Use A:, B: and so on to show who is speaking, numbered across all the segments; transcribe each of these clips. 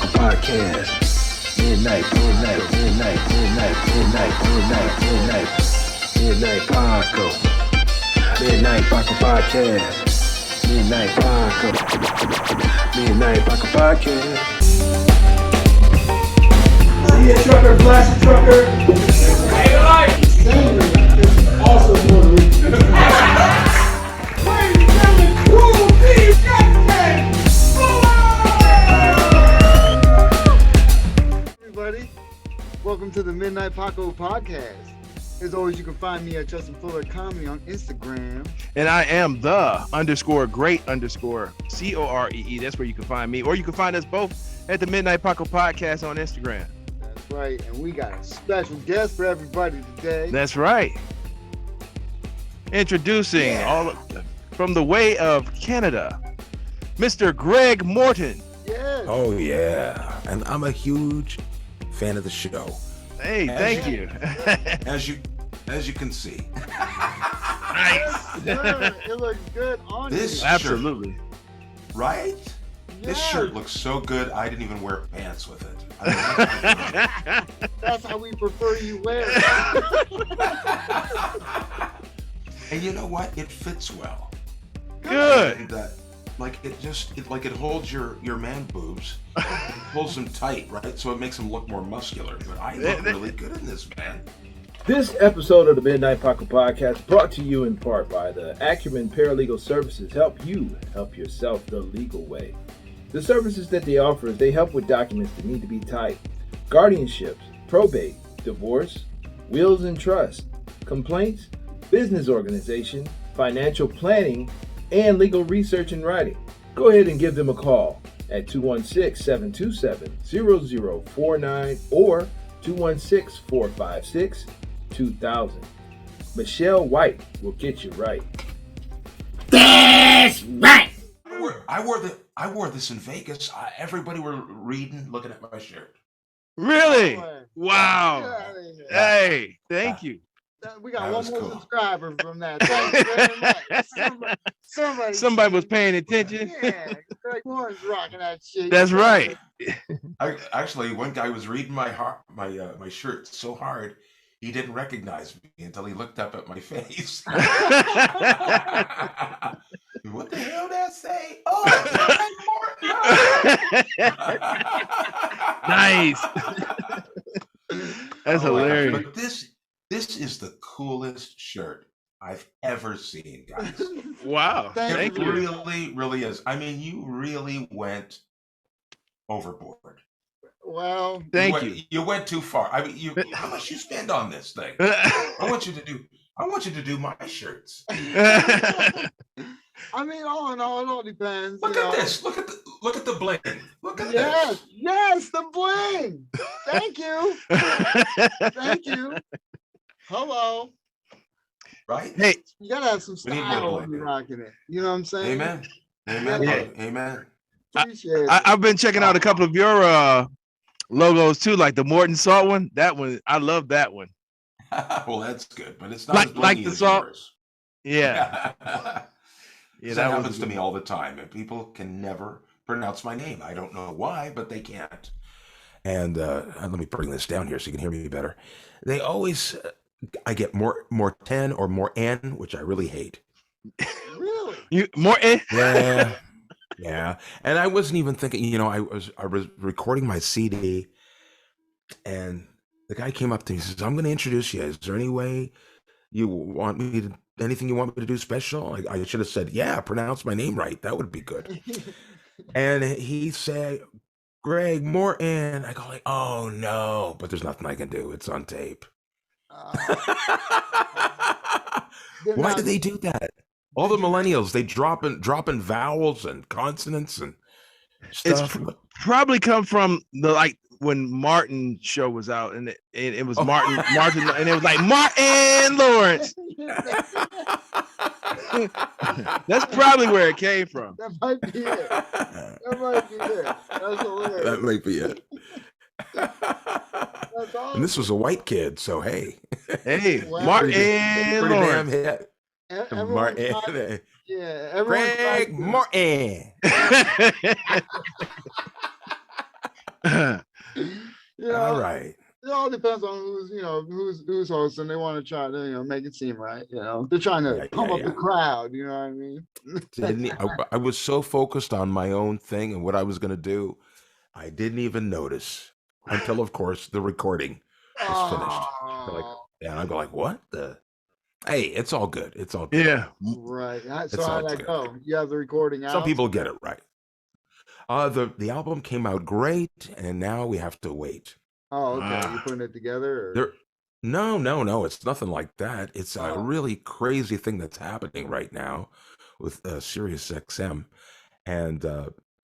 A: Paco Podcast. Midnight Paco. Midnight Paco Podcast. Midnight Paco Podcast. See a trucker, blast a trucker. Hey, life. Sandra is also Puerto Rican. Ladies and gentlemen, Cool Steve Justin Fuller. Everybody, welcome to the Midnight Paco Podcast. As always, you can find me at Justin Fuller Comedy on Instagram.
B: And I am the_great_COREE. That's where you can find me. Or you can find us both at the Midnight Paco Podcast on Instagram.
A: That's right. And we got a special guest for everybody today.
B: That's right. Introducing from the way of Canada, Mr. Greg Morton.
A: Yes.
C: Oh, yeah. And I'm a huge fan of the show.
B: Hey, thank you.
C: As you can see.
B: Nice.
A: It looks good on
C: This
A: you.
B: Absolutely.
C: Shirt, right?
A: Yes.
C: This shirt looks so good, I didn't even wear pants with it.
A: That's how we prefer you wear it.
C: And you know what? It fits well.
B: Good.
C: And, it holds your man boobs, pulls them tight, right? So it makes them look more muscular. But I look really good in this, man.
D: This episode of the Midnight Paco Podcast brought to you in part by the Acumen Paralegal Services. Help you help yourself the legal way. The services that they offer is they help with documents that need to be typed, guardianships, probate, divorce, wills and trust, complaints, business organization, financial planning, and legal research and writing. Go ahead and give them a call at 216-727-0049 or 216-456-2000. Michelle White will get you right.
E: That's right.
C: I wore this in Vegas. Everybody were looking at my shirt.
B: Really?
A: Oh,
B: Wow. Hey, thank you.
A: We got
C: That
A: one
C: was
A: more
C: cool.
A: subscriber from that. Thank you very much.
B: Somebody was paying attention.
A: Yeah, Greg Morton's rocking that shit.
B: That's right.
C: Actually, one guy was reading my shirt so hard he didn't recognize me until he looked up at my face. What the hell did I say? Oh, Greg Morton.
B: Nice. That's hilarious.
C: But this is the coolest shirt I've ever seen, guys.
B: Wow.
A: Thank
C: It
A: you.
C: really is. I mean, you really went overboard.
A: Well,
B: Thank you.
C: You went too far. I mean, how much you spend on this thing? I want you to do my shirts.
A: I mean, all in all, it all depends.
C: Look at this. Look at the bling. Look at this.
A: Yes, the bling. Thank you. Thank you. Hello.
C: Right?
B: Hey,
A: You gotta have some
C: We need more
A: style when
C: bling.
A: you're rocking it. You know what I'm saying?
C: Amen.
A: Yeah.
C: brother. Amen.
A: Appreciate it.
B: I've been checking out a couple of your logos too, like the Morton Salt one. That one, I love that one.
C: Well, that's good, but it's not
B: Like-
C: as
B: like
C: blingy
B: the
C: as
B: salt?
C: yours.
B: Yeah.
C: That happens to me all the time, and people can never pronounce my name. I don't know why, but they can't. And let me bring this down here so you can hear me better. They always, I get more 10 or more N, which I really hate.
A: Really?
B: You Morton?
C: Yeah. And I wasn't even thinking. I was recording my CD, and the guy came up to me and says, "I'm going to introduce you. Is there any way you want me to? Anything you want me to do special?" I should have said, "Yeah, pronounce my name right. That would be good." And he said, "Greg Morton." I go like, "Oh no!" But there's nothing I can do. It's on tape. Why do they do that? All the millennials, they dropping vowels and consonants and stuff.
B: It's probably come from when Martin show was out, and it was Martin, and it was like Martin Lawrence. That's probably where it came from.
A: That might be it. That's hilarious.
C: That might be it.
A: That's awesome.
C: And this was a white kid, so hey.
B: Hey,
A: Wow.
B: Martin
C: Pretty damn
B: Lawrence.
C: hit.
A: Everyone's
C: Martin.
A: Yeah, everyone's
C: Greg Morton.
A: depends on who's hosting. They want to try to make it seem right. They're trying to pump up the crowd. You know what I mean?
C: I was so focused on my own thing and what I was going to do, I didn't even notice until, of course, the recording was finished. And I'm like, what the? Hey, it's all good. It's all good.
B: Yeah.
A: Right. So how'd that go? You have the recording out?
C: Some people get it right. The album came out great, and now we have to wait.
A: Oh, okay. You putting it together? Or?
C: No. It's nothing like that. It's a really crazy thing that's happening right now with Sirius XM. And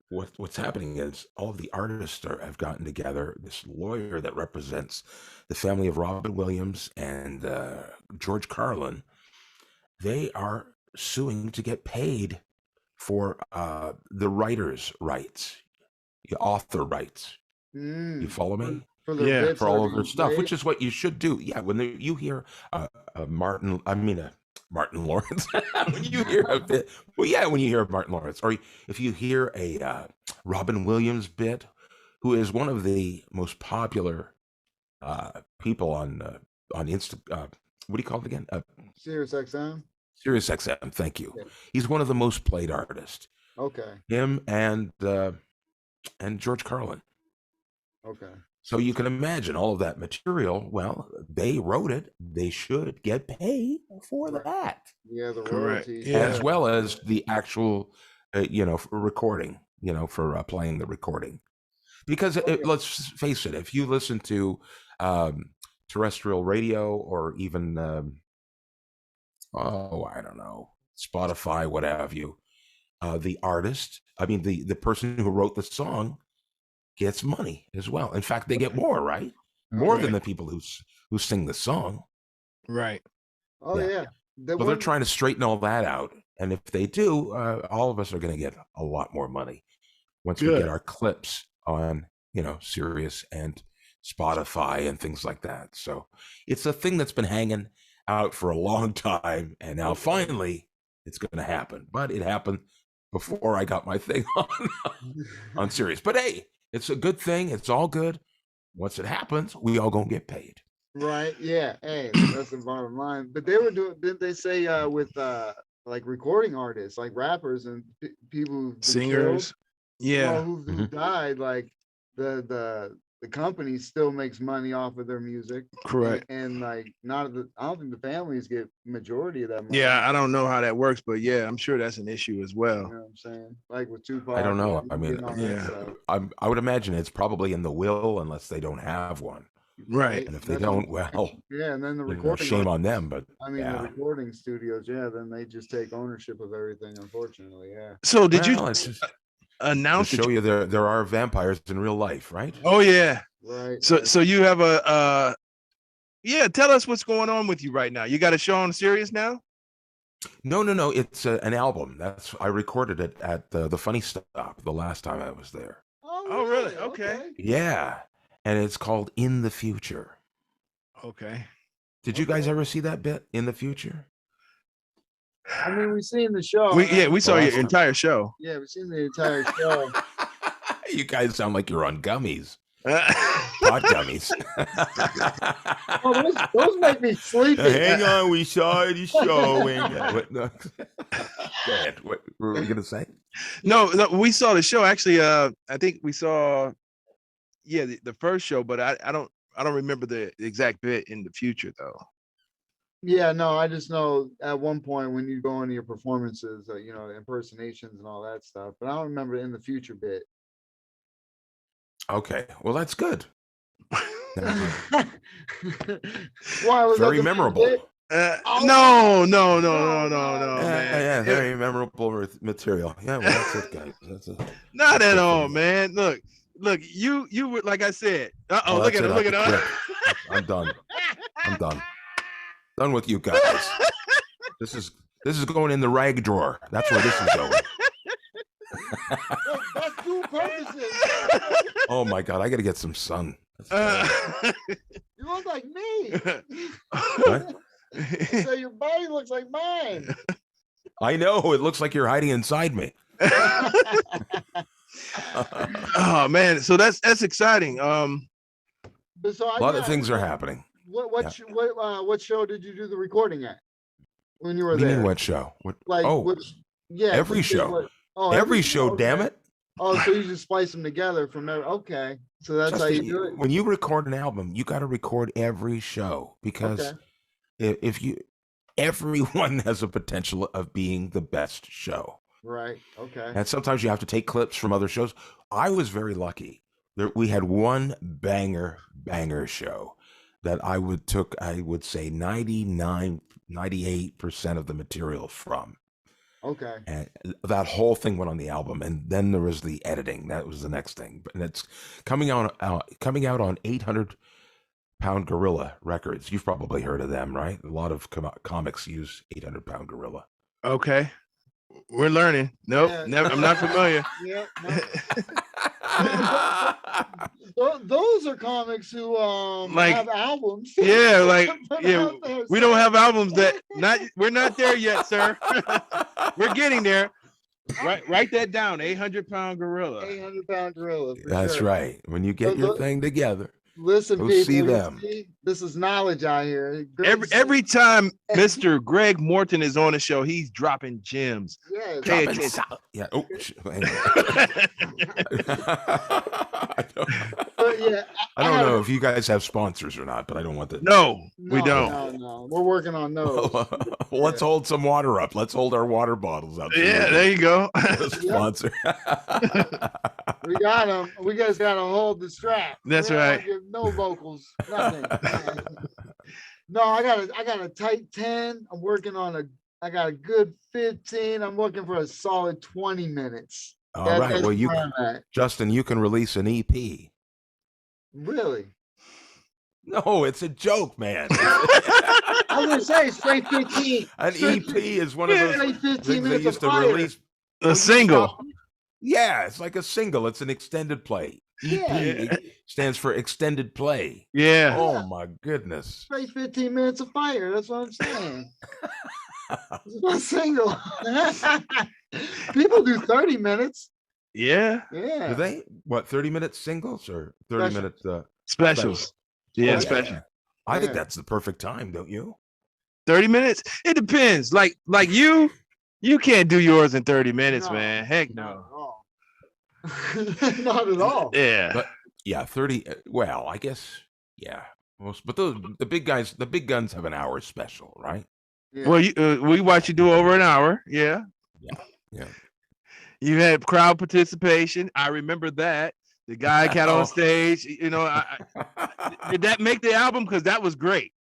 C: what's happening is all of the artists have gotten together. This lawyer that represents the family of Robin Williams and George Carlin, they are suing to get paid for the writer's rights, the author rights. You follow me? For all of their stuff, which is what you should do. Yeah, when you hear Martin Lawrence, when you hear a bit, when you hear Martin Lawrence, or if you hear a Robin Williams bit, who is one of the most popular people on Insta. What do you call it again?
A: Sirius XM.
C: Sirius XM. Thank you. Yeah. He's one of the most played artists.
A: Okay.
C: Him and George Carlin.
A: Okay.
C: So you can imagine all of that material. Well, they wrote it. They should get paid for that.
A: Yeah, the royalties.
C: As well as the actual, recording, for playing the recording. Because let's face it, if you listen to terrestrial radio or even, I don't know, Spotify, what have you, the artist, the person who wrote the song gets money as well. In fact, they get more, right? More than the people who sing the song.
B: Right.
A: Oh, yeah.
C: They're trying to straighten all that out. And if they do, all of us are going to get a lot more money once we get our clips on, Sirius and Spotify and things like that. So it's a thing that's been hanging out for a long time. And now finally it's going to happen. But it happened before I got my thing on Sirius. But hey, it's a good thing. It's all good. Once it happens, we all gonna get paid.
A: Right. Yeah. Hey, that's the bottom line. But they were doing, didn't they say with like recording artists, like rappers and people who
B: singers,
A: who died, like the company still makes money off of their music.
B: Correct.
A: And like I don't think the families get majority of that money.
B: Yeah, I don't know how that works, but yeah, I'm sure that's an issue as well.
A: You know what I'm saying? Like with Tupac.
C: I don't know. I would imagine it's probably in the will unless they don't have one.
B: Right.
C: And if they don't,
A: and then the recording,
C: shame on them. But
A: the recording studios, then they just take ownership of everything, unfortunately. Yeah.
B: So did you announce
C: to show you there are vampires in real life, right?
B: Oh yeah.
A: Right.
B: So you have tell us what's going on with you right now. You got a show on Sirius now?
C: No. It's an album. I recorded it at the Funny Stop the last time I was there.
A: Oh,
B: really? Okay.
C: Yeah. And it's called In the Future.
B: Okay.
C: Did you guys ever see that bit, In the Future?
A: We've seen the show.
B: We saw your entire show.
A: Yeah, we've seen the entire show.
C: You guys sound like you're on gummies. Pot gummies.
A: Those make me sleepy.
C: Hang on, we saw the show. Go ahead. What were we gonna say?
B: No, we saw the show. Actually, I think we saw the first show, but I don't remember the exact bit In the Future though.
A: Yeah, no, I just know at one point when you go into your performances, impersonations and all that stuff, but I don't remember In the Future bit.
C: Okay, well that's good.
A: Why was
C: very memorable?
B: No, man.
C: Yeah, very memorable material. Yeah, well, that's it, guys.
B: Not at all, man. Look, you were, like I said. Look at him.
C: I'm done. Done with you guys. This is going in the rag drawer. That's where this is going.
A: That's two purposes.
C: Oh my God, I got to get some sun.
A: You look like me.
C: What?
A: So your body looks like mine.
C: I know. It looks like you're hiding inside me.
B: Oh man, so that's exciting.
C: A lot of things are happening.
A: What show did you do the recording at when you were
C: What do you
A: there?
C: mean what show?
A: Yeah,
C: every show. Every show, damn it.
A: Oh, so you just splice them together from there. Okay. So that's
C: Just
A: how you do it.
C: When you record an album, you got to record every show because everyone has a potential of being the best show.
A: Right. Okay.
C: And sometimes you have to take clips from other shows. I was very lucky. We had one banger show that I would say 99, 98% of the material from.
A: Okay.
C: And that whole thing went on the album, and then there was the editing. That was the next thing, and it's coming out on 800 Pound Gorilla Records. You've probably heard of them, right? A lot of comics use 800 Pound Gorilla.
B: Okay, we're learning. Nope, never. I'm not familiar.
A: Yeah. Those are comics who have albums.
B: Yeah, we don't have albums we're not there yet, sir. We're getting there. Write that down. 800 Pound Gorilla.
A: 800 Pound Gorilla.
C: That's
A: sure.
C: Right. When you get your thing together,
A: listen,
C: go
A: people,
C: see them.
A: This is knowledge out here.
B: Every time Mr. Greg Morton is on the show, he's dropping gems.
A: Yes.
B: Pay attention.
C: Yeah. Oh, I don't know if you guys have sponsors or not, but I don't want that.
B: No, we don't.
A: No. We're working on those.
C: Let's hold some water up. Let's hold our water bottles up.
B: Yeah, there you go.
C: Sponsor.
A: We got them. We just got to hold the strap.
B: That's right.
A: No vocals. Nothing. No, I got a tight 10. I'm working on I got a good 15. I'm looking for a solid 20 minutes.
C: All right. Well, Justin, you can release an EP.
A: Really?
C: No, it's a joke, man.
A: I was gonna say straight 15.
C: An EP is one of those things they used to release.
B: A single.
C: Yeah, it's like a single. It's an extended play. EP stands for extended play.
B: Yeah.
C: Oh my goodness.
A: Straight 15 minutes of fire. That's what I'm saying. It's not single. People do 30 minutes.
B: Yeah.
A: Yeah.
C: Do they? What, 30-minute singles or 30-minute
B: specials? Yeah, special.
C: I think that's the perfect time, don't you?
B: 30 minutes? It depends. Like you can't do yours in 30 minutes, man. Heck no.
A: Not at all.
B: Yeah.
C: But yeah, 30. Well, I guess, yeah. But the big guns have an hour special, right?
A: Yeah.
B: Well, we watch you do over an hour. Yeah.
C: Yeah.
B: You had crowd participation. I remember that. The guy got on stage. You know, did that make the album? Because that was great.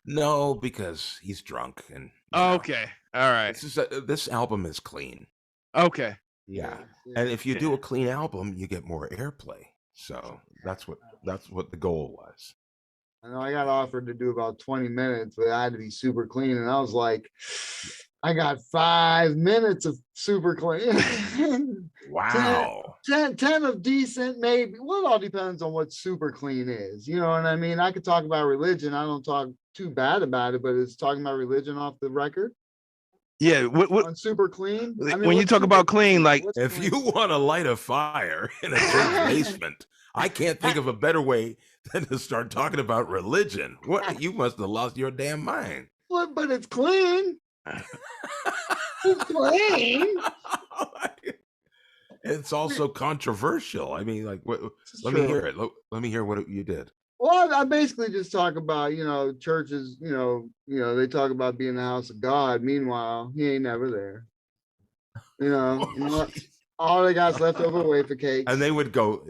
C: No, because he's drunk and.
B: Okay. All right.
C: This album is clean.
B: Okay.
C: Yeah. And if you do a clean album, you get more airplay. So that's what the goal was.
A: I know I got offered to do about 20 minutes, but I had to be super clean. And I was like, I got 5 minutes of super clean.
C: Wow.
A: 10 of decent, maybe. Well, it all depends on what super clean is. You know what I mean? I could talk about religion. I don't talk too bad about it, but it's talking about religion off the record.
B: Yeah.
A: On super clean. I mean,
B: when you talk about clean, like
C: if you want to light a fire in a church basement, I can't think of a better way than to start talking about religion. What? You must have lost your damn mind.
A: But it's clean. It's clean.
C: It's also controversial. I mean, like, let me hear it. Let me hear what you did.
A: Well, I basically just talk about, churches, they talk about being the house of God. Meanwhile, he ain't never there. All they got's leftover wafer cakes.
C: And they would go,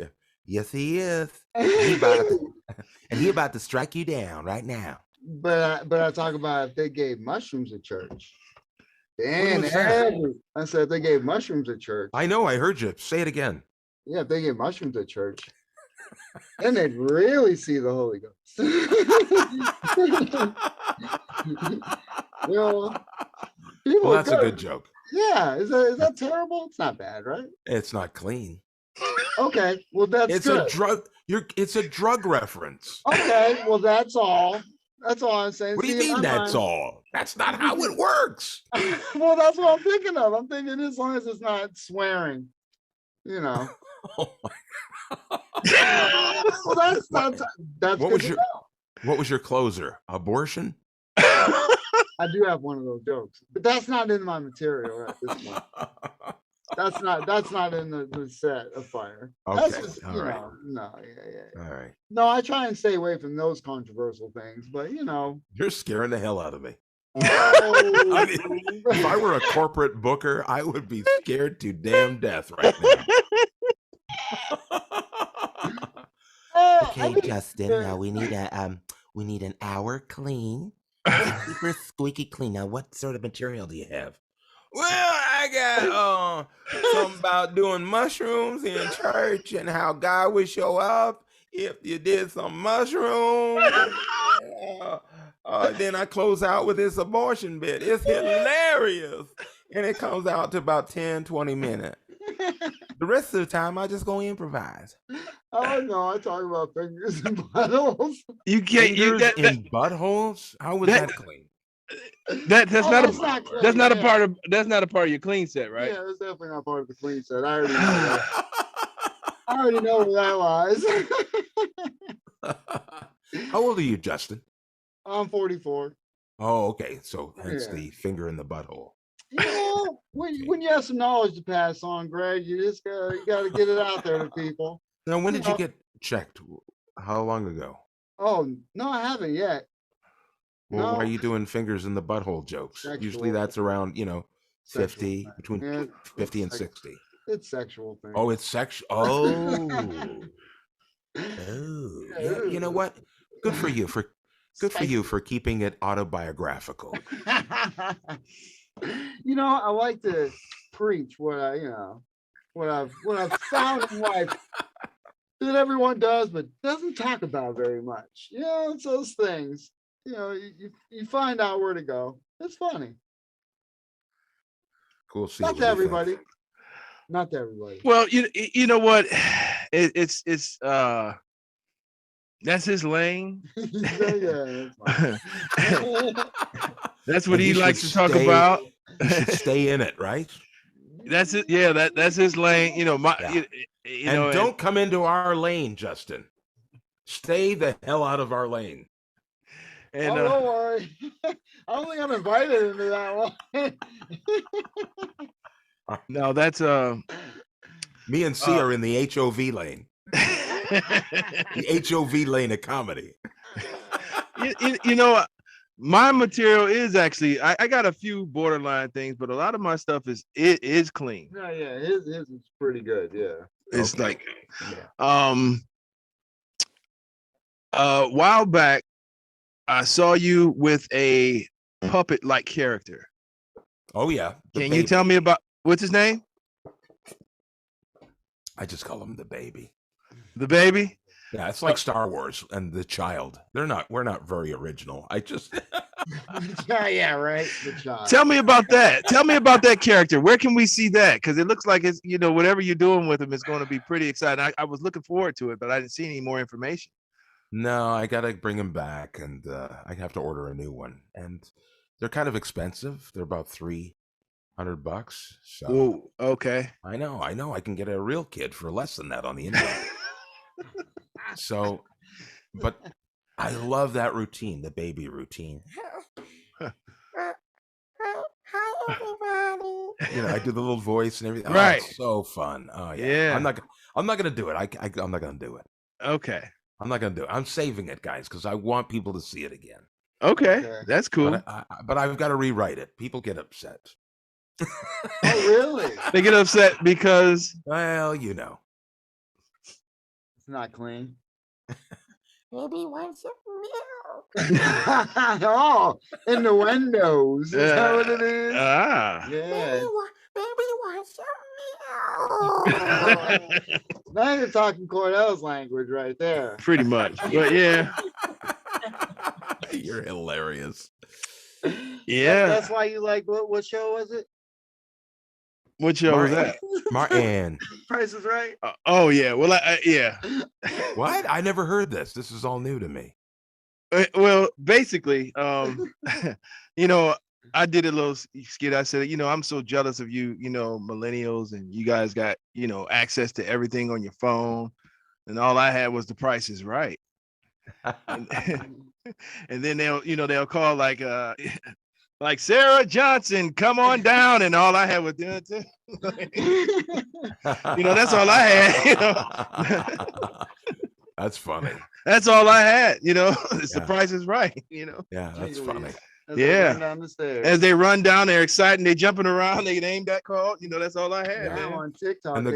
C: yes, he is. He about to strike you down right now.
A: But I talk about if they gave mushrooms at church. I said they gave mushrooms at church.
C: I know, I heard you. Say it again.
A: Yeah, if they gave mushrooms at church, then they'd really see the Holy Ghost.
C: That's a good joke.
A: Yeah, is that terrible? It's not bad, right?
C: It's not clean.
A: Okay, well that's good.
C: It's a drug reference.
A: Okay, well that's all. That's all I'm saying.
C: What do you mean that's all? That's not how it works.
A: Well, that's what I'm thinking of. I'm thinking as long as it's not swearing,
C: Oh my God.
E: Well, that's
C: What
E: good
C: was
E: to
C: your
E: know.
C: what was your closer? Abortion?
E: I do have one of those jokes, but that's not in my material at this point. That's not in the set of Fire. That's
C: Okay,
E: just,
C: all right.
E: no, yeah.
C: All right.
E: No, I try and stay away from those controversial things, but
C: You're scaring the hell out of me.
E: Oh,
C: I mean, if I were a corporate booker, I would be scared to damn death right now.
E: I mean,
F: Justin. Now we need an hour clean. Super squeaky clean. Now, what sort of material do you have?
C: Well, I got something about doing mushrooms in church and how God would show up if you did some mushrooms. Then I close out with this abortion bit. It's hilarious. And it comes out to about 10, 20 minutes. The rest of the time, I just go improvise.
E: Oh no, I talk about fingers and buttholes.
B: You can't.
C: In buttholes? How was that clean?
B: That's not a part of your clean set, right?
E: Yeah, it's definitely not part of the clean set. I already know that. I already know where that lies.
C: How old are you, Justin?
E: I'm 44.
C: Oh, okay. So hence the finger in the butthole.
E: When you have some knowledge to pass on, Greg, you just gotta get it out there to people.
C: Now, when did you get checked? How long ago?
E: Oh no, I haven't yet.
C: Well, why are you doing fingers in the butthole jokes?
E: Sexual.
C: Usually that's around, 50,
E: Sexual.
C: between 50 and 60.
E: It's sexual thing.
C: Oh, it's sexual. Oh. Yeah, you know what? Good for you for keeping it autobiographical.
E: I like to preach what I've found in life that everyone does, but doesn't talk about very much. It's those things. You find out where to go. It's funny.
C: Cool.
E: Not to everybody. Not to everybody.
B: Well, you know what? It's that's his lane.
E: Yeah,
B: That's what he likes to talk about.
C: You should stay in it, right?
B: That's it. Yeah, that's his lane.
C: Don't come into our lane, Justin. Stay the hell out of our lane.
B: And
E: don't worry. I don't think I'm invited into that one.
B: No, that's
C: me and C are in the HOV lane. The HOV lane of comedy.
B: My material is actually I got a few borderline things, but a lot of my stuff is clean.
E: Yeah, his is pretty good. Yeah,
B: it's like a while back I saw you with a puppet-like character.
C: Oh yeah.
B: Can you tell me about what's his name?
C: I just call him the baby.
B: The baby?
C: Yeah, it's like Star Wars and the child. We're not very original. I just
E: yeah, right. The child.
B: Tell me about that. Tell me about that character. Where can we see that? Because it looks like it's whatever you're doing with him is going to be pretty exciting. I was looking forward to it, but I didn't see any more information.
C: No, I gotta bring him back, and I have to order a new one. And they're kind of expensive. They're about $300. So
B: Ooh, okay.
C: I know. I can get a real kid for less than that on the internet. So, but I love that routine, the baby routine. I do the little voice and everything.
B: Right.
C: Oh, it's so fun. Oh yeah. I'm not gonna do it. I'm not gonna do it.
B: Okay.
C: I'm not gonna do it. I'm saving it, guys, because I want people to see it again.
B: Okay. That's cool.
C: But I've got to rewrite it. People get upset.
E: Oh really?
B: They get upset because
C: Well,
E: it's not clean.
F: Maybe once a
E: Oh, innuendos. Is that what it is?
B: Ah.
E: Yeah.
F: Maybe once
E: Now you're talking Cordell's language right there.
B: Pretty much. But yeah.
C: You're hilarious.
B: Yeah.
E: That's why you like what show was it?
B: What show was that?
C: Martin.
E: Price is Right.
B: Oh yeah. Well, yeah.
C: What? I never heard this. This is all new to me.
B: Well, basically, I did a little skit. I said, I'm so jealous of you, millennials, and you guys got, access to everything on your phone. and all I had was The Price is Right. And, and then they'll call like Sarah Johnson, come on down, and all I had was that's all I had.
C: That's funny.
B: That's all I had. It's The Price is Right.
C: Yeah, that's funny.
E: As they run down the stairs.
B: As they run down, they're excited, they jumping around, they name that call. That's all I had.
E: Now on TikTok,
C: And the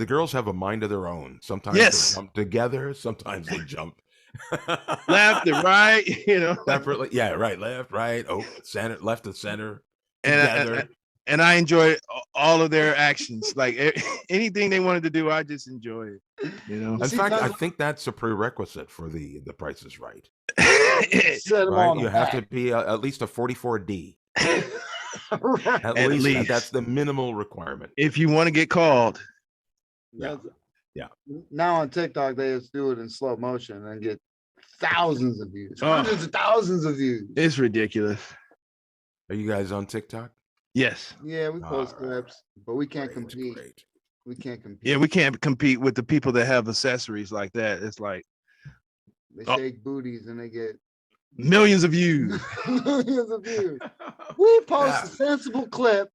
C: girls have a mind of their own. Sometimes they jump together, sometimes they jump
B: left and right,
C: separately. Yeah, right, left, right, center, left and center. Together.
B: And I enjoy all of their actions. Like anything they wanted to do, I just enjoy it.
C: In fact, I think that's a prerequisite for the Price is Right.
E: Right?
C: You have to be at least a 44D.
E: Right.
C: At least that's the minimal requirement.
B: If you want to get called.
C: Yeah.
E: Now on TikTok, they just do it in slow motion and get thousands of views, hundreds of thousands of views.
B: It's ridiculous.
C: Are you guys on TikTok?
B: Yes.
E: Yeah, we post clips, but we can't compete.
C: Great.
E: We can't compete.
B: Yeah, we can't compete with the people that have accessories like that. It's like
E: they shake booties and they get
B: millions of views.
E: Millions of views. We post a sensible clip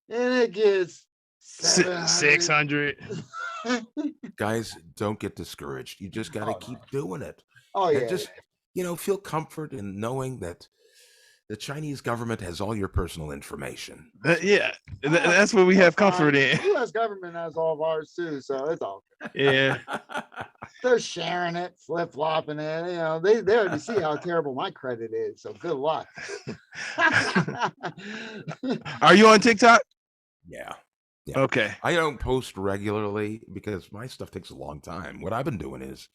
E: and it gets
B: 600.
C: Guys, don't get discouraged. You just got to keep doing it.
E: Oh yeah.
C: And just feel comfort in knowing that the Chinese government has all your personal information.
B: That's what we have comfort in.
E: The U.S. government has all of ours too, so it's all good.
B: Yeah.
E: They're sharing it, flip-flopping it. They already see how terrible my credit is, so good luck.
B: Are you on TikTok?
C: Yeah.
B: Okay.
C: I don't post regularly because my stuff takes a long time. What I've been doing is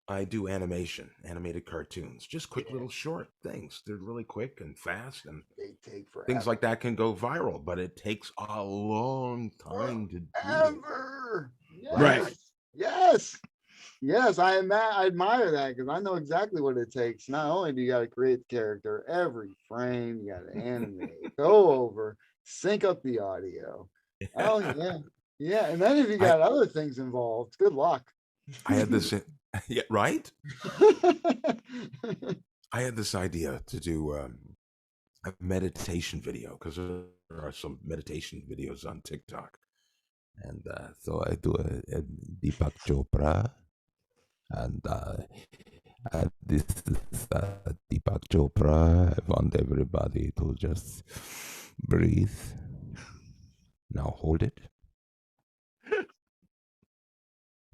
C: I do animated cartoons, just quick little short things. They're really quick and fast, and
E: they take forever.
C: Things like that can go viral, but it takes a long time to do.
E: Yes.
B: Right.
E: Yes, I admire that because I know exactly what it takes. Not only do you got to create the character, every frame, you got to animate, go over, sync up the audio. Oh, yeah. And then if you got other things involved, good luck.
C: I had this, right? I had this idea to do a meditation video because there are some meditation videos on TikTok. And so I do a Deepak Chopra. And this is Deepak Chopra. I want everybody to just breathe. Now hold it.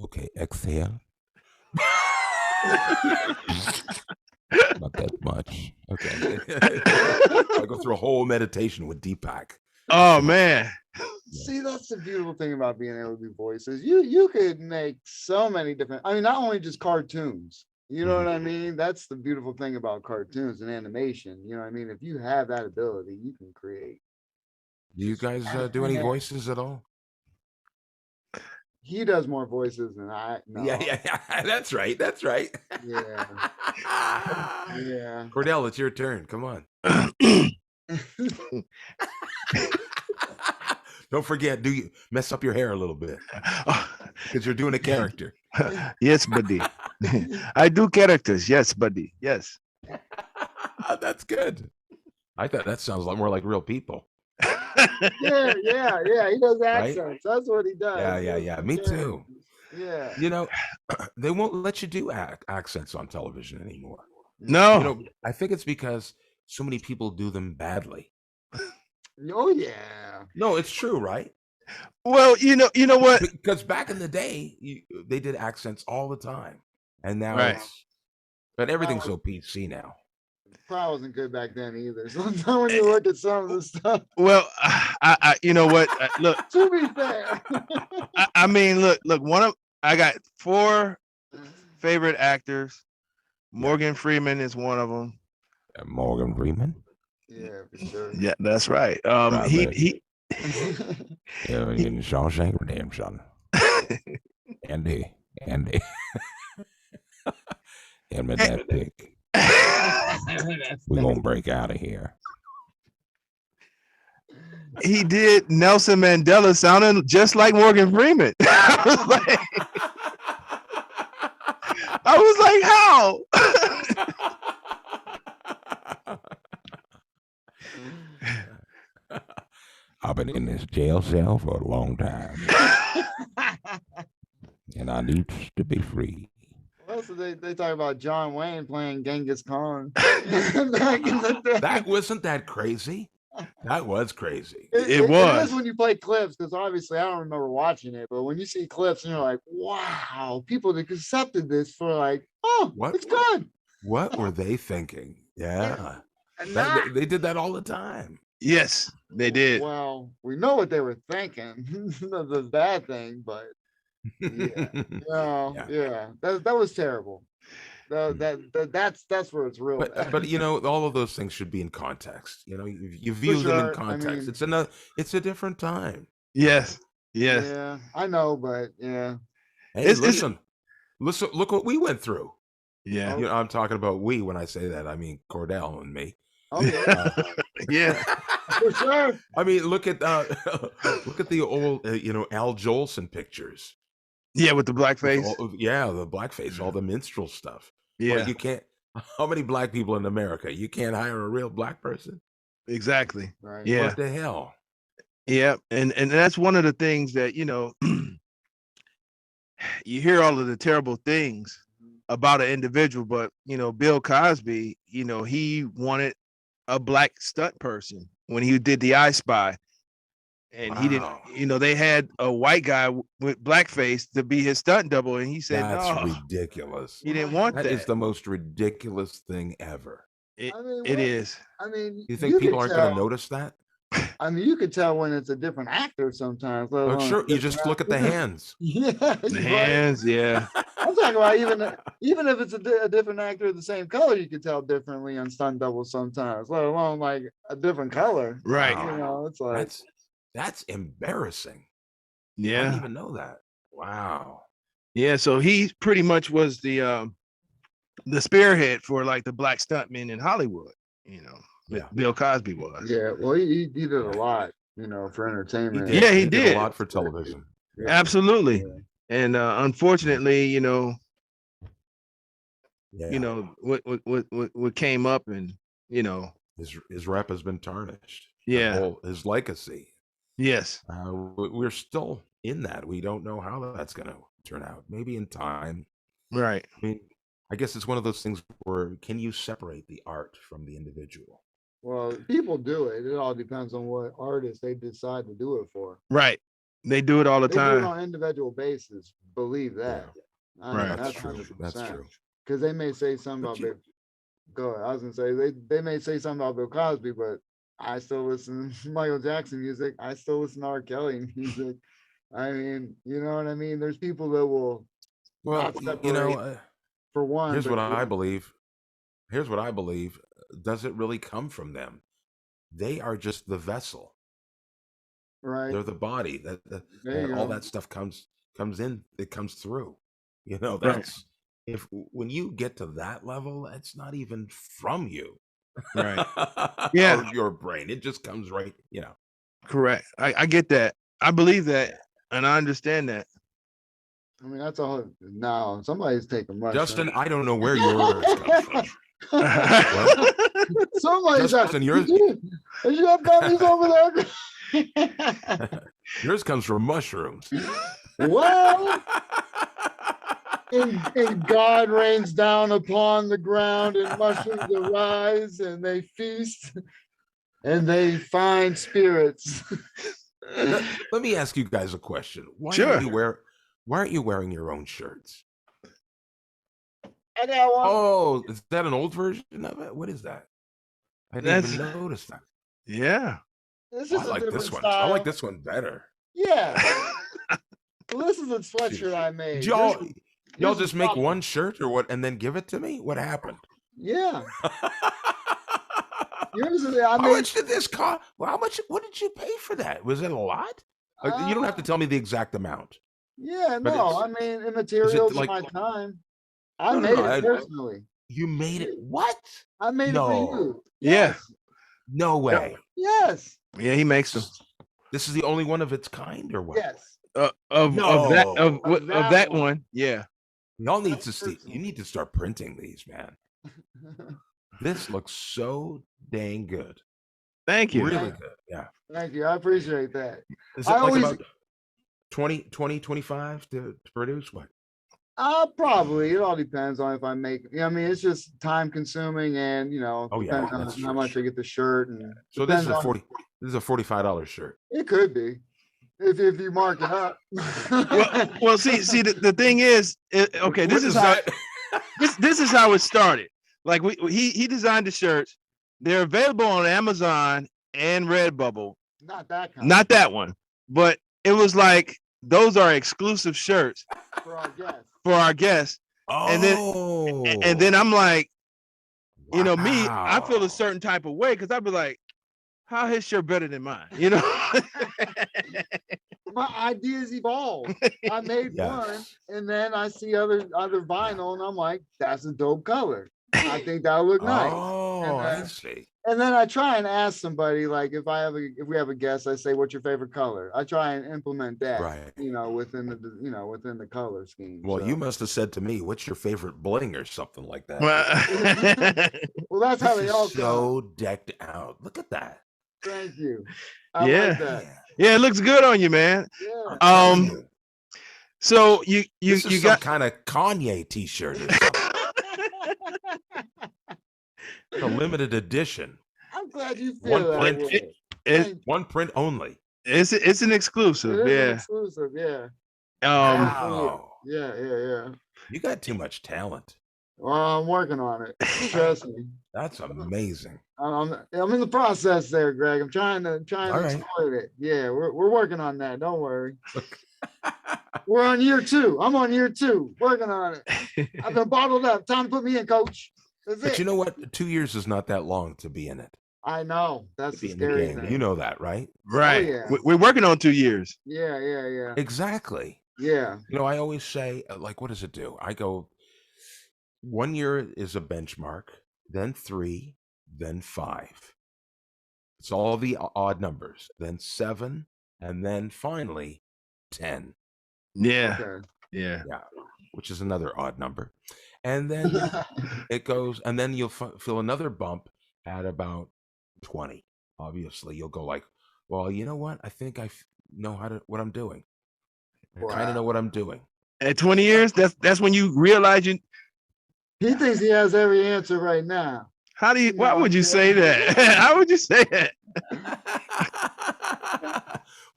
C: Okay, exhale. Not that much. Okay. I go through a whole meditation with Deepak.
B: Oh man.
E: See, that's the beautiful thing about being able to do voices. You could make so many different, not only just cartoons. You know what I mean? That's the beautiful thing about cartoons and animation. You know what I mean? If you have that ability, you can create.
C: Do you guys do any voices at all?
E: He does more voices than I. No.
C: Yeah. That's right.
E: Yeah. Yeah.
C: Cordell, it's your turn. Come on. Don't forget, do you mess up your hair a little bit because you're doing a character.
B: Yes, buddy. I do characters. Yes, buddy. Yes.
C: That's good. I thought that sounds a lot more like real people.
E: Yeah. He does accents. Right? That's what he does.
C: Yeah. Me too.
E: Yeah.
C: They won't let you do accents on television anymore.
B: No.
C: I think it's because so many people do them badly.
E: Oh yeah.
C: No, it's true, right?
B: Well, you know what?
C: Because back in the day, they did accents all the time, and now but everything's so PC now.
E: Probably wasn't good back then either. Sometimes when you look at some of the stuff.
B: Well, I you know what? Look.
E: To be fair.
B: I mean, look. I got 4 favorite actors. Morgan Freeman is one of them.
C: Morgan Freeman.
E: Yeah, for sure.
B: Yeah, that's right. He
C: in Shawshank Redemption. Andy. Hand me that pick. We're gonna break out of here.
B: He did Nelson Mandela sounding just like Morgan Freeman. I was like, how?
C: I've been in this jail cell for a long time, and I need to be free.
E: Well, so they talk about John Wayne playing Genghis Khan. Back in the day.
C: That wasn't that crazy. That was crazy.
B: It was.
E: It is when you play clips, because obviously I don't remember watching it, but when you see clips and you're like, wow, people that accepted this for like, oh,
C: What?
E: it's good.
C: What were they thinking? Yeah.
E: And
C: They did that all the time.
B: Yes, they did.
E: Well, we know what they were thinking. The bad thing, but yeah, yeah. That was terrible. That's where it's real.
C: But you know, all of those things should be in context. You know, you view them in context.
E: I mean,
C: it's a different time.
B: Yes. Yes.
E: Yeah, I know, but yeah.
C: Hey, listen, look what we went through.
B: Yeah.
C: You know, I'm talking about we when I say that. I mean Cordell and me.
E: Oh, yeah.
B: Yeah.
E: For sure.
C: I mean, look at the old Al Jolson pictures.
B: Yeah, with the blackface.
C: The blackface, all the minstrel stuff.
B: Yeah.
C: Well, you can't. How many black people in America? You can't hire a real black person.
B: Exactly.
E: Right.
B: Yeah.
C: What the hell?
B: Yeah, and that's one of the things that you hear all of the terrible things about an individual, but Bill Cosby, he wanted a black stunt person when he did the I Spy, and he didn't. They had a white guy with blackface to be his stunt double, and he said,
C: "That's
B: no,
C: ridiculous.
B: He didn't want that.
C: That is the most ridiculous thing ever.
B: It is.
E: I mean,
C: you think people aren't going to notice that?
E: I mean, you could tell when it's a different actor sometimes.
C: Oh, sure. You just look at the hands.
E: Yeah,
B: the hands. Yeah.
E: I'm talking about even if it's a different actor of the same color, you could tell differently on stunt doubles sometimes. Let alone like a different color.
B: Right.
E: It's like
C: that's embarrassing.
B: Yeah.
C: I didn't even know that. Wow.
B: Yeah. So he pretty much was the spearhead for like the black stuntmen in Hollywood. Bill Cosby was.
E: Yeah, well, he did a lot, for entertainment.
B: He did
C: a lot for television.
B: Yeah. Absolutely. Yeah. And unfortunately, what came up, and
C: his rep has been tarnished.
B: Yeah,
C: his legacy.
B: Yes,
C: we're still in that. We don't know how that's going to turn out. Maybe in time.
B: Right.
C: I mean, I guess it's one of those things where can you separate the art from the individual?
E: Well, people do it. It all depends on what artist they decide to do it for.
B: Right. They do it all the time.
E: They do it on an individual basis. Believe that.
C: Yeah. Right. That's true. 100%. That's true.
E: Because they may say something about Bill. Go ahead. I was gonna say they may say something about Bill Cosby, but I still listen to Michael Jackson music. I still listen to R. Kelly music. I mean, you know what I mean? There's people that will.
C: Well,
E: for one.
C: Here's what I believe. Does it really come from them? They are just the vessel.
E: Right.
C: They're the body that all that stuff comes in. It comes through. That's
B: right.
C: When you get to that level, it's not even from you.
B: Right. Yeah.
C: Or your brain. It just comes right.
E: Correct.
B: I get that. I believe that, and I understand that.
E: I mean, that's all. Now somebody's taking much.
C: Justin, I don't know where yours comes from.
E: Somebody's
C: Justin, yours.
E: Did you have gummies over there?
C: Yours comes from mushrooms.
E: Well, and God rains down upon the ground, and mushrooms arise, and they feast, and they find spirits.
C: Let me ask you guys a question. Why aren't you wearing your own shirts?
E: I got one.
C: Oh, is that an old version of it? What is that? I didn't even notice that.
B: Yeah.
C: I like this one. I like this one better.
E: Yeah. Well, this is a sweatshirt I made.
C: Y'all just make one shirt or what, and then give it to me? What happened?
E: Yeah.
C: How much did this cost? Well, how much? What did you pay for that? Was it a lot? You don't have to tell me the exact amount.
E: Yeah, no. I mean, in materials of my time. I made it personally.
C: You made it? What?
E: I made it for you.
B: Yes.
C: No way.
E: Yes.
B: Yeah, he makes them.
C: This is the only one of its kind, or what?
E: Yes.
B: Of that one. Yeah.
C: Y'all need to see. You need to start printing these, man. This looks so dang good.
B: Thank you.
C: Really good. Yeah.
E: Thank you. I appreciate that.
C: Is it
E: I
C: like
E: always-
C: about 25 to produce? What?
E: Probably. It all depends on if I make. I mean, it's just time consuming, and
C: Oh, yeah,
E: depends on
C: that's
E: how
C: true.
E: much I get the shirt. And
C: So this is
E: depends
C: a
E: on-
C: This is a $45 shirt.
E: It could be, if you mark it up.
B: Well, see, the thing is, okay, this
C: What
B: is how
C: that?
B: this is how it started. Like he designed the shirts. They're available on Amazon and Redbubble.
E: Not that kind.
B: Not that one, but it was like those are exclusive shirts
E: For our guests.
B: for our guests. And then-
C: Oh.
B: And then I'm like, me, I feel
C: Wow.
B: a certain type of way because I'd be like, how his shirt better than mine? You know?
E: My ideas evolve. I made
C: Yeah.
E: one, and then I see other vinyl, and I'm like, that's a dope color. I think that would look nice.
C: Oh,
E: And,
C: I see.
E: And then I try and ask somebody, like, if we have a guest, I say, what's your favorite color? I try and implement that,
C: Right.
E: within the color scheme.
C: Well,
E: so.
C: you must have said to me, "What's your favorite bling?" or something like that.
E: Well, that's how
C: This
E: they all
C: is
E: come.
C: so decked out. Look at that.
E: Thank you. I
B: Yeah.
E: like that.
B: Yeah, it looks good on you, man.
E: Yeah.
B: So you
C: This is
B: you
C: some
B: got
C: kind of Kanye T-shirt. Or something. A limited edition,
E: I'm glad you
C: One
E: feel that
C: print.
E: way.
B: it,
C: one print only.
B: it's an
E: It
B: exclusive.
E: is an
B: Yeah.
E: exclusive. Yeah.
C: Wow,
E: Yeah.
C: you got too much talent.
E: Well, I'm working on it. Trust me.
C: That's amazing.
E: I'm in the process there, Greg. I'm trying to
C: All right.
E: exploit it. Yeah, we're working on that. Don't worry. We're on year 2. I'm on year 2, working on it. I've been bottled up. Time to put me in, coach. That's
C: But
E: it.
C: you know what? 2 years is not that long to be in it.
E: I know.
C: To
E: That's
C: be
E: the
C: in the
E: scary
C: game.
E: thing.
C: You know that, right?
B: Right.
E: yeah.
B: We're working on 2 years.
E: Yeah.
C: Exactly.
E: Yeah.
C: You know, I always say, like, what does it do? I go, 1 year is a benchmark, then 3, then 5. It's all the odd numbers, then 7, and then finally 10,
B: Yeah.
E: Okay.
B: Yeah.
C: which is another odd number. And then it goes, and then you'll feel another bump at about 20. Obviously, you'll go like, well, you know what? I think I know what I'm doing. I kind
E: Wow.
C: of know what I'm doing.
B: At 20 years, that's when you realize you.
E: He thinks he has every answer right now.
B: How do you? Why
E: No,
B: would you
E: yeah.
B: say that? How would you say that?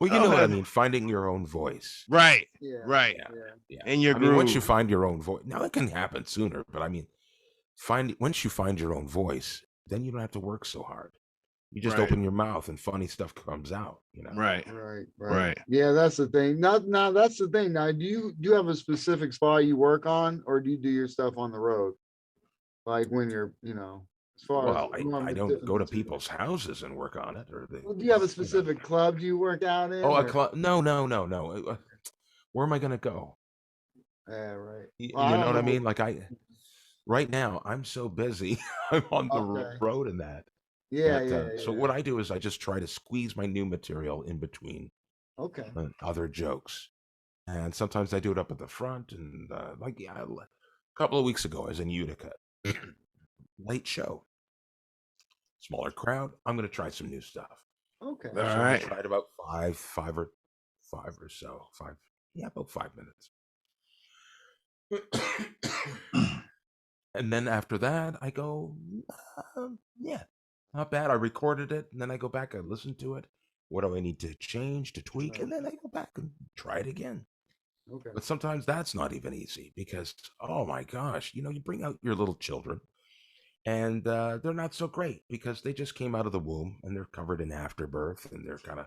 C: Well, you know what I mean. Finding your own voice.
B: Right.
E: Yeah.
B: Right.
E: Yeah.
C: Yeah.
B: In your
C: I mean, once you
B: groove.
C: find your own voice, now it can happen sooner, but I mean, once you find your own voice, then you don't have to work so hard. You just
B: Right.
C: open your mouth and funny stuff comes out. You know.
B: Right.
E: Right. Yeah, that's the thing. Now that's the thing. Now, do you have a specific spot you work on, or do you do your stuff on the road? Like when you're, as far
C: Well,
E: as
C: I don't go to people's houses and work on it, or
E: Well, do you have a specific club you work out in?
C: Oh, a
E: or-
C: club? No. Where am I going to go?
E: Yeah, right.
C: You
E: Well, I
C: know
E: don't
C: what I
E: know.
C: mean? Like right now, I'm so busy. I'm on the
E: Okay.
C: road and that.
E: Yeah,
C: But, So what I do is I just try to squeeze my new material in between
E: Okay.
C: other jokes, and sometimes I do it up at the front. And a couple of weeks ago, I was in Utica, late show, smaller crowd. I'm going to try some new stuff.
E: Okay.
C: So
B: All
C: I
B: right.
C: tried about five or so. About 5 minutes. And then after that, I go, yeah, not bad. I recorded it, and then I go back, I listen to it. What do I need to change, to tweak? And then I go back and try it again.
E: Okay.
C: But sometimes that's not even easy because, oh my gosh, you bring out your little children, and they're not so great because they just came out of the womb and they're covered in afterbirth and they're kind of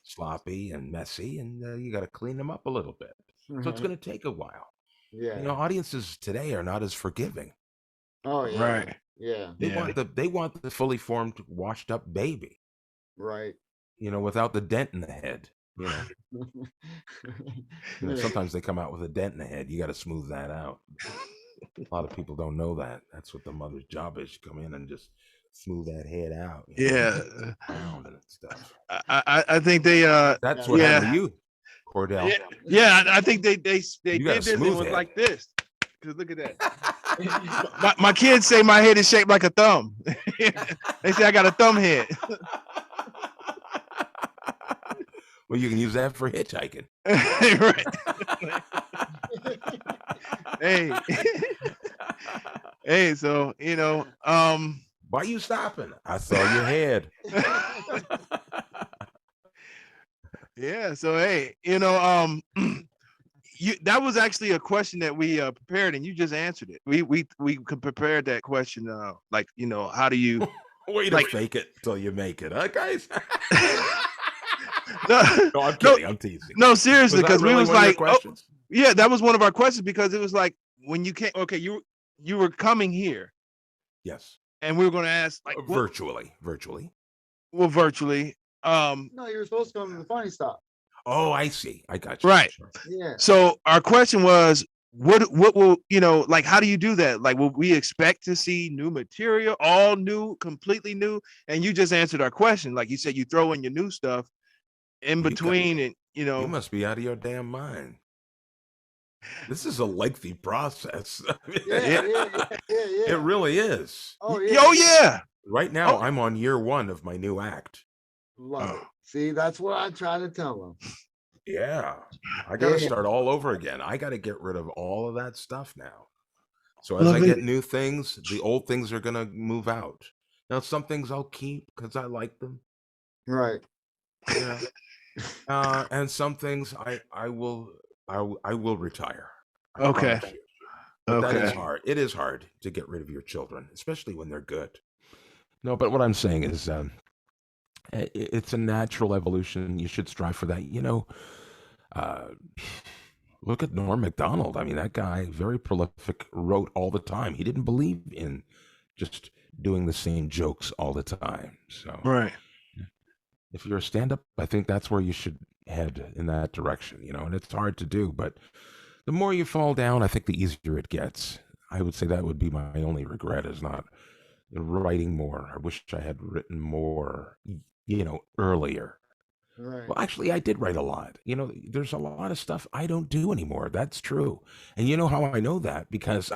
C: sloppy and messy, and you got to clean them up a little bit. So it's going to take a while.
E: Yeah.
C: Audiences today are not as forgiving.
E: Oh yeah.
B: Right.
E: Yeah.
C: They want the fully formed, washed up baby,
E: Right.
C: without the dent in the head.
E: Yeah.
C: Sometimes they come out with a dent in the head. You got to smooth that out. A lot of people don't know that. That's what the mother's job is. You come in and just smooth that head out.
B: Yeah.
C: Round and stuff.
B: I think they
C: That's what
B: Yeah.
C: happened to you, Cordell.
B: yeah I think they
C: You
B: did
C: got a
B: this and
C: smooth
B: was
C: head.
B: like this. Cause look at that. My kids say my head is shaped like a thumb. They say I got a thumb head.
C: Well, you can use that for hitchhiking.
B: Right. Hey. Hey, so
C: why you stopping? I saw your head.
B: Yeah, so hey, that was actually a question that we prepared, and you just answered it. We prepared that question, like, how do you
C: way to fake it till you make it, huh, guys?
B: No,
C: I'm kidding. I'm teasing.
B: No, seriously, because
C: really
B: we was
C: one of your
B: like,
C: questions?
B: Yeah, that was one of our questions, because it was like, when you came, okay, you were coming here,
C: yes,
B: and we were going to ask, like,
C: virtually.
B: Well, virtually.
E: No, you were supposed to come to the funny stop.
C: Oh, I see. I got you.
B: Right.
C: Sure.
E: Yeah.
B: So our question was, what will, like, how do you do that? Like, will we expect to see new material, all new, completely new? And you just answered our question. Like you said, you throw in your new stuff in between, and
C: you must be out of your damn mind. This is a lengthy process.
E: Yeah.
C: It really is.
E: Oh yeah.
B: Oh yeah.
C: Right now, I'm on year 1 of my new act.
E: Love it. See, that's what I try to tell them.
C: Yeah, I got to start all over again. I got to get rid of all of that stuff now. So as I get new things, the old things are going to move out. Now, some things I'll keep because I like them.
E: Right.
C: Yeah. And some things I will retire.
B: Okay.
C: But that is hard. It is hard to get rid of your children, especially when they're good. No, but what I'm saying is, it's a natural evolution. You should strive for that. Look at Norm Macdonald. I mean, that guy, very prolific, wrote all the time. He didn't believe in just doing the same jokes all the time. So,
B: right.
C: If you're a stand-up, I think that's where you should head, in that direction. And it's hard to do, but the more you fall down, I think the easier it gets. I would say that would be my only regret, is not writing more. I wish I had written more, earlier.
E: Right.
C: Well, actually, I did write a lot. There's a lot of stuff I don't do anymore. That's true. And you know how I know that? Because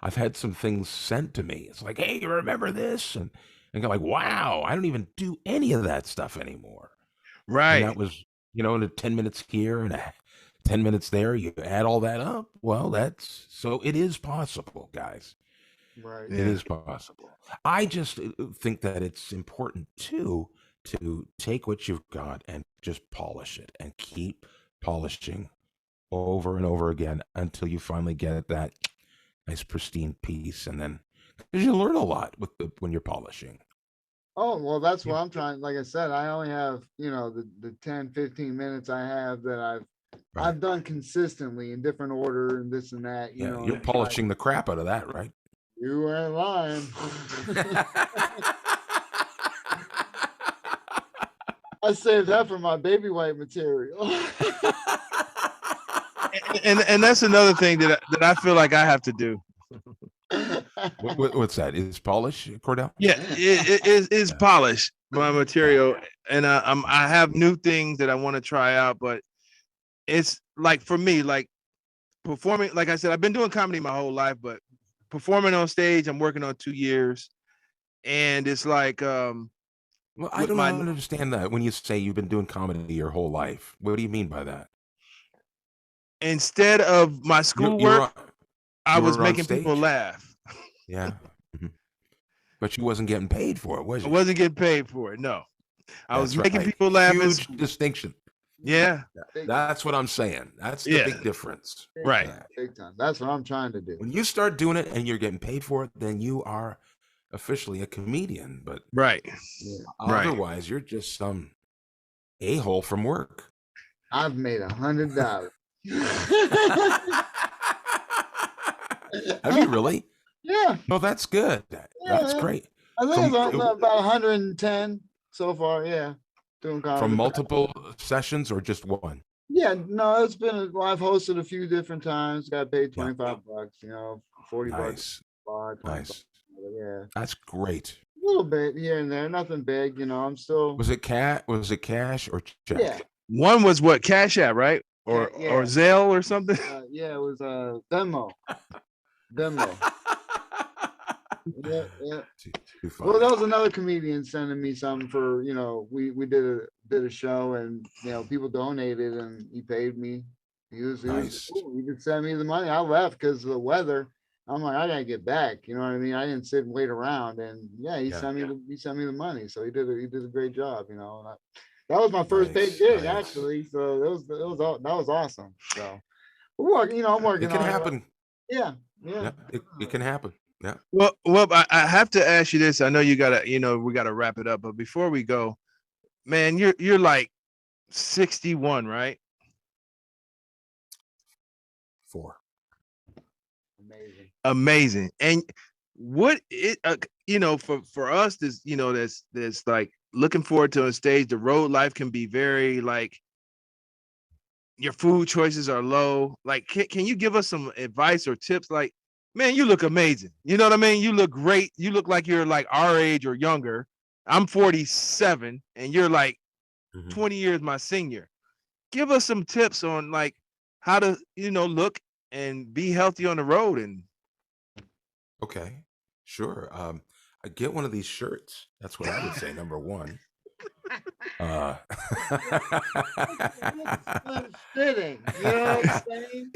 C: I've had some things sent to me. It's like, hey, you remember this? And you're like, wow, I don't even do any of that stuff anymore.
B: Right.
C: And that was, in 10 minutes here and 10 minutes there. You add all that up. Well, so it is possible, guys.
E: Right.
C: It is possible. I just think that it's important, too, to take what you've got and just polish it and keep polishing over and over again until you finally get that nice pristine piece. And then, because you learn a lot when you're polishing.
E: Oh, well, that's what I'm trying. Like I said, I only have, the 10, 15 minutes I have that I've done consistently in different order and this and that.
C: You're polishing the crap out of that, right?
E: You ain't lying. I saved that for my baby white material.
B: and that's another thing that I feel like I have to do.
C: What's that? Is polish, Cordell?
B: Yeah, it is polish my material, and I have new things that I want to try out, but it's like, for me, like performing. Like I said, I've been doing comedy my whole life, but performing on stage, I'm working on 2 years, and it's like,
C: well, I don't understand that when you say you've been doing comedy your whole life. What do you mean by that?
B: Instead of my schoolwork, I was making people laugh.
C: Yeah. Mm-hmm. But you wasn't getting paid for it, was you?
B: I wasn't getting paid for it. No, I was making people laugh.
C: Huge distinction.
B: Yeah.
C: That's what I'm saying. That's the big difference.
B: Right.
E: Big time. That's what I'm trying to do.
C: When you start doing it and you're getting paid for it, then you are officially a comedian. But
B: right.
C: Otherwise, you're just some a-hole from work.
E: I've made $100.
C: Have you really?
E: Yeah.
C: No, that's good. That's great.
E: I think it's about 110 so far. Yeah. Doing comedy.
C: From multiple sessions or just one?
E: Yeah, no, it's been. I've hosted a few different times. Got paid $25. 40 bucks.
C: Nice.
E: Yeah.
C: That's great.
E: A little bit here and there. Nothing big. I'm still.
C: Was it cash or check?
E: Yeah.
B: One was what, Cash App, right? or Zelle or something.
E: Yeah, it was Venmo. Venmo. Yeah.
C: Too funny.
E: Well, that was another comedian sending me something for, we did a show, and people donated and he paid me. He was cool. He could send me the money. I left because of the weather. I'm like, I gotta get back. You know what I mean? I didn't sit and wait around. And he sent me the money. So he did a great job. And that was my first paid gig actually. So that was awesome. So we're working. I'm working.
C: It can happen.
E: Yeah.
C: It can happen. Yeah.
B: Well, I have to ask you this. I know you gotta, we gotta wrap it up. But before we go, man, you're like 61, right?
C: 4.
B: Amazing. And what it, for us, this, that's like looking forward to a stage. The road life can be very like, your food choices are low. Like, can you give us some advice or tips? Like, man, you look amazing. You know what I mean? You look great. You look like you're like our age or younger. I'm 47 and you're like 20 years my senior. Give us some tips on like how to, look and be healthy on the road. And
C: okay, sure. I get one of these shirts. That's what I would say. Number one.
E: Fitting, you know what I'm saying?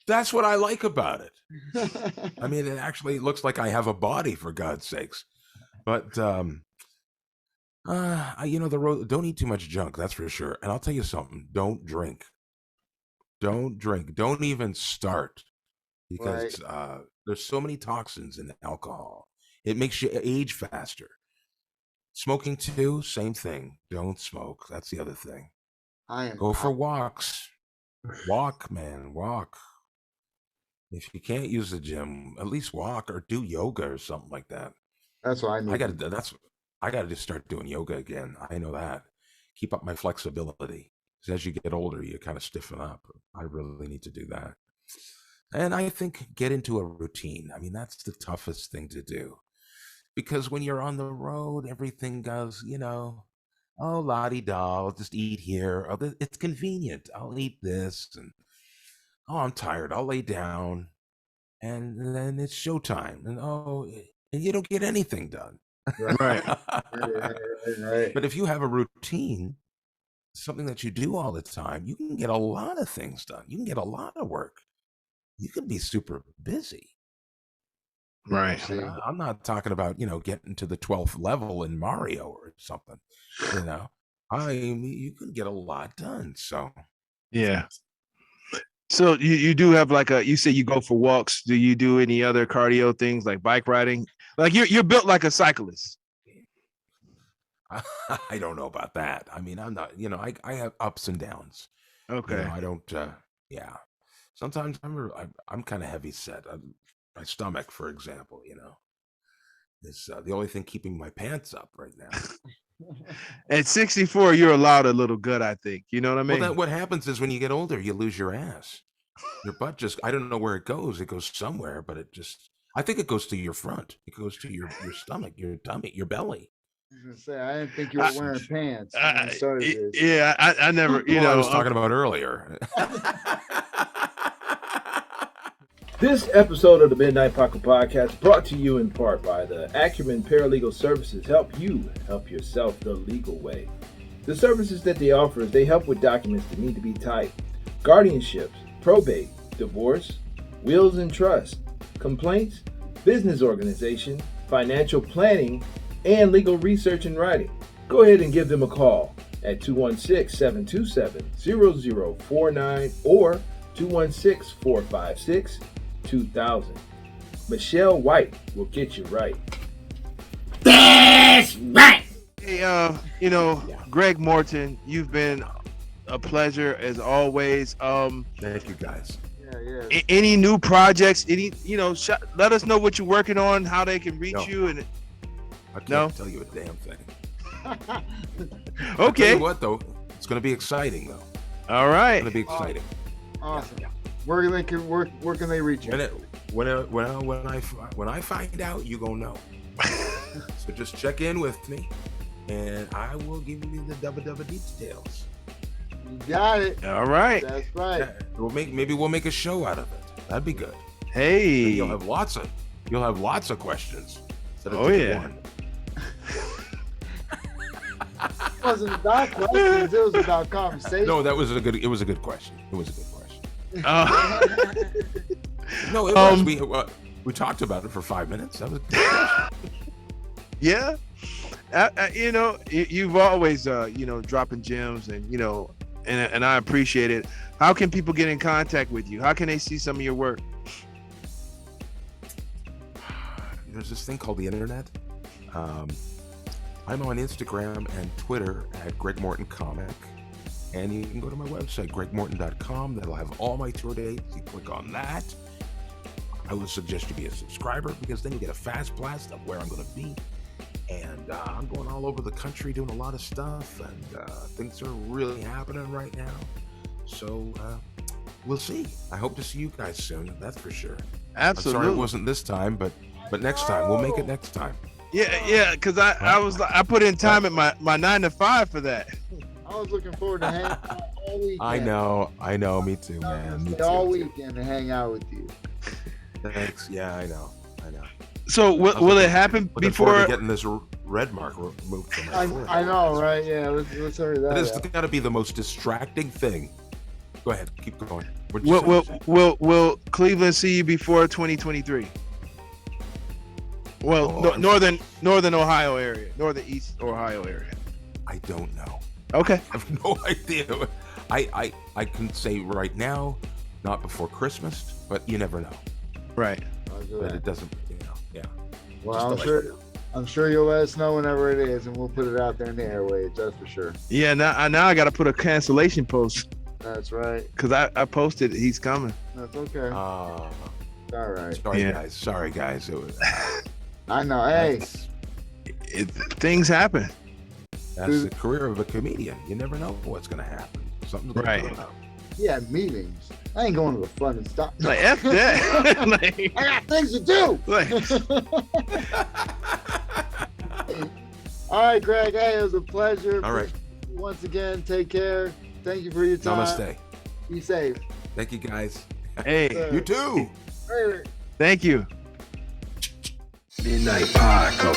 C: That's what I like about it. I mean, it actually looks like I have a body, for God's sakes. But the road, don't eat too much junk, that's for sure. And I'll tell you something, don't drink. Don't even start, because there's so many toxins in alcohol. It makes you age faster. Smoking too, same thing. Don't smoke. That's the other thing. Go for walks. Walk, man, walk. If you can't use the gym, at least walk or do yoga or something like that.
E: That's what I need.
C: I gotta just start doing yoga again. I know that. Keep up my flexibility. Because as you get older, you kind of stiffen up. I really need to do that. And I think get into a routine. I mean, that's the toughest thing to do. Because when you're on the road, everything goes, la-di-da, I'll just eat here. It's convenient. I'll eat this. And, I'm tired. I'll lay down. And then it's showtime. And you don't get anything done.
B: right.
E: Right.
C: But if you have a routine, something that you do all the time, you can get a lot of things done. You can get a lot of work. You can be super busy.
B: Right.
C: I'm not talking about, getting to the 12th level in Mario or something, you can get a lot done. So,
B: yeah. So you do have like you say you go for walks. Do you do any other cardio things like bike riding? Like you're built like a cyclist.
C: I don't know about that. I mean, I'm not, I have ups and downs.
B: Okay.
C: I don't, sometimes I'm kind of heavy set. My stomach, for example, is the only thing keeping my pants up right now.
B: At 64, you're allowed a little gut, I think. You know what I mean?
C: Well, what happens is when you get older, you lose your ass. Your butt I don't know where it goes. It goes somewhere, but I think it goes to your front. It goes to your stomach, your tummy, your belly.
E: I was gonna say, I didn't think you were wearing pants.
B: Yeah, I never,
C: I was talking about earlier.
D: This episode of the Midnight Paco Podcast brought to you in part by the Acumen Paralegal Services help you help yourself the legal way. The services that they offer is they help with documents that need to be typed, guardianships, probate, divorce, wills and trust, complaints, business organization, financial planning, and legal research and writing. Go ahead and give them a call at 216-727-0049 or 216-456-2000. Michelle White will get you right.
A: That's right.
B: Hey, Greg Morton, you've been a pleasure as always.
C: Thank you, guys.
E: Yeah.
B: Any new projects? Let us know what you're working on, how they can reach you. And
C: I can't tell you a damn thing.
B: Okay.
C: I'll tell you what, though, it's going to be exciting, though.
B: All right.
C: It's going to be exciting.
E: Awesome. Where can they reach you?
C: When I find out, you gonna know. So just check in with me, and I will give you the double details.
E: You got it.
B: All right.
E: That's right.
C: Yeah, maybe we'll make a show out of it. That'd be good.
B: Hey.
C: Then you'll have lots of questions. Instead of
B: Oh,
C: just
B: yeah.
C: one.
E: It wasn't about questions. It was about conversation.
C: No, it was a good question. It was a good question. No, it was. We talked about it for 5 minutes. That was good.
B: Yeah. You know, you've always, dropping gems and, and I appreciate it. How can people get in contact with you? How can they see some of your work?
C: There's this thing called the internet. I'm on Instagram and Twitter at Greg Morton Comic. And you can go to my website, gregmorton.com. That'll have all my tour dates. You click on that. I would suggest you be a subscriber because then you get a fast blast of where I'm going to be. And I'm going all over the country doing a lot of stuff. And things are really happening right now. So we'll see. I hope to see you guys soon. That's for sure.
B: Absolutely.
C: I'm sorry it wasn't this time, but next time. We'll make it next time.
B: Yeah, because I put in time at my 9 to 5 for that.
E: I was looking forward to hanging out all weekend.
C: I know, me too, man. Me too.
E: All weekend to hang out with you.
C: Thanks. Yeah, I know.
B: So will it happen
C: Looking forward
B: before?
C: to getting this red mark removed from my forehead.
E: I know, right? Yeah, let's hurry that
C: That has
E: up.
C: got to be the most distracting thing. Go ahead, keep going. What'd you say?
B: Will Cleveland see you before 2023? Well, northern Ohio area, northeast Ohio area.
C: I don't know.
B: Okay.
C: I have no idea. I can say right now, not before Christmas, but you never know.
B: Right.
C: But it doesn't, yeah.
E: Well,
C: Just
E: I'm sure you'll let us know whenever it is, and we'll put it out there in the airwaves. That's for sure.
B: Yeah. Now I got to put a cancellation post
E: That's right.
B: because I posted he's coming.
E: That's okay. All right.
C: Sorry guys. It was,
E: I know. Hey,
B: Things happen.
C: that's the career of a comedian. You never know what's going to happen. Something's going
B: Right.
C: to come out.
E: yeah, meetings. I ain't going to the fun and stuff.
B: Like F that.
E: I got things to do. All right, Greg. Hey, it was a pleasure.
C: All right.
E: Once again, take care. Thank you for your time.
C: Namaste.
E: Be safe.
C: Thank you guys.
B: Hey,
C: You too.
E: Later.
B: thank you.
D: Midnight Paco.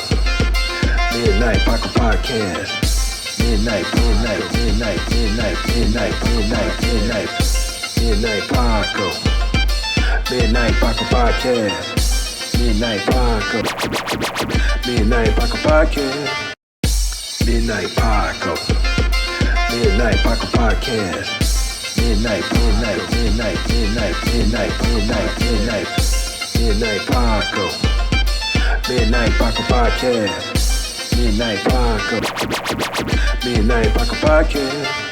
D: Midnight Paco Podcast. Midnight Paco. Midnight Paco. Midnight Paco Podcast. Midnight Paco. Midnight Paco Podcast. Midnight Paco. Midnight Paco Podcast. Midnight Paco. Midnight Paco Podcast. Midnight Paco. Midnight Paco Podcast.